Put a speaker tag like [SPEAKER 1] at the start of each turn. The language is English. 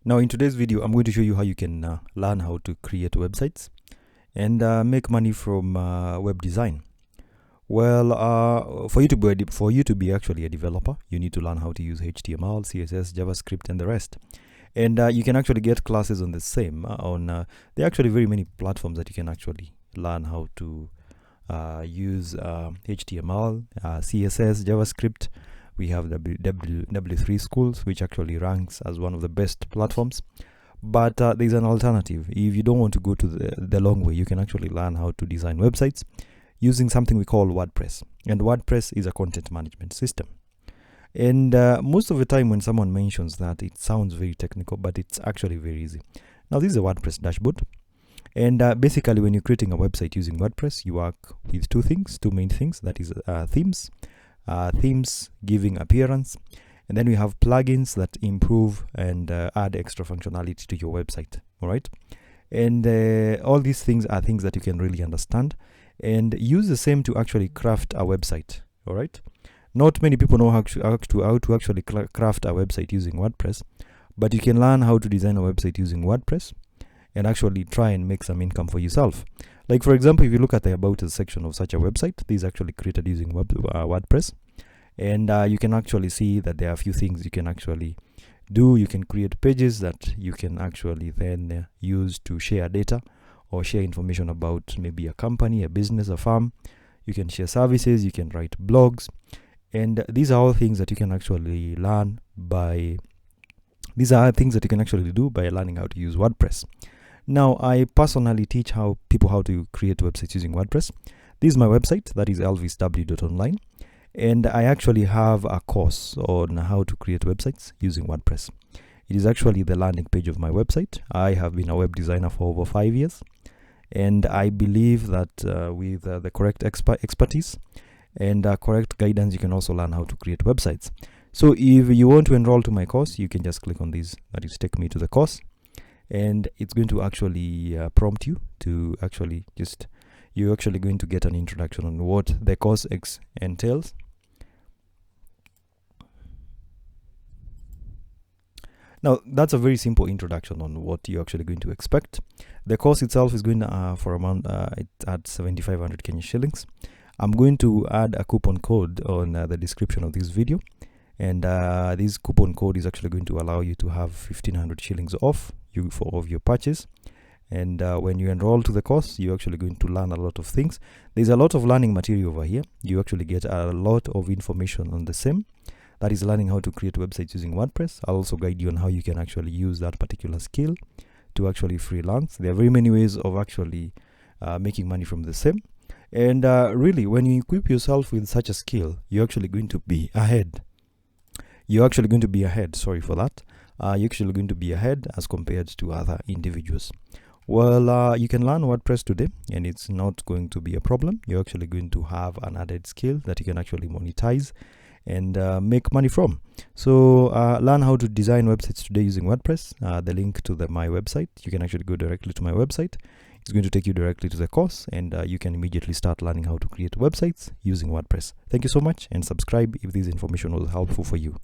[SPEAKER 1] Now in today's video, I'm going to show you how you can learn how to create websites and make money from web design. Well, for you to be actually a developer, you need to learn how to use HTML, CSS, JavaScript, and the rest. And you can actually get classes on the same there are actually very many platforms that you can actually learn how to use HTML, CSS, JavaScript. We have W3 Schools, which actually ranks as one of the best platforms. But there's an alternative. If you don't want to go to the long way, you can actually learn how to design websites using something we call WordPress. And WordPress is a content management system. And most of the time when someone mentions that, it sounds very technical, but it's actually very easy. Now, this is a WordPress dashboard. And basically, when you're creating a website using WordPress, you work with two main things. That is themes giving appearance, and then we have plugins that improve and add extra functionality to your website. All right, and all these things are things that you can really understand and use the same to actually craft a website. All right, not many people know how to actually craft a website using WordPress, but you can learn how to design a website using WordPress and actually try and make some income for yourself. Like, for example, if you look at the About Us section of such a website, this is actually created using WordPress. And you can actually see that there are a few things you can actually do. You can create pages that you can actually then use to share data or share information about maybe a company, a business, a farm. You can share services, you can write blogs. And these are all things that you can actually learn by... These are things that you can actually do by learning how to use WordPress. Now, I personally teach people how to create websites using WordPress. This is my website, that is elvisw.online. And I actually have a course on how to create websites using WordPress. It is actually the landing page of my website. I have been a web designer for over 5 years. And I believe that with the correct expertise and correct guidance, you can also learn how to create websites. So if you want to enroll to my course, you can just click on this. That is, take me to the course. And it's going to actually prompt you to actually you're actually going to get an introduction on what the course entails. Now, that's a very simple introduction on what you're actually going to expect. The course itself is going for amount at 7,500 Kenya shillings. I'm going to add a coupon code on the description of this video. And this coupon code is actually going to allow you to have 1,500 shillings off of your purchase. And when you enroll to the course, you're actually going to learn a lot of things. There's a lot of learning material over here. You actually get a lot of information on the same. That is learning how to create websites using WordPress. I'll also guide you on how you can actually use that particular skill to actually freelance. There are very many ways of actually making money from the same. And really, when you equip yourself with such a skill, you're actually going to be ahead. You're actually going to be ahead. Sorry for that. You're actually going to be ahead as compared to other individuals. Well, you can learn WordPress today, and it's not going to be a problem. You're actually going to have an added skill that you can actually monetize and make money from. So learn how to design websites today using WordPress. The link to my website, you can actually go directly to my website. It's going to take you directly to the course, and you can immediately start learning how to create websites using WordPress. Thank you so much, and subscribe if this information was helpful for you.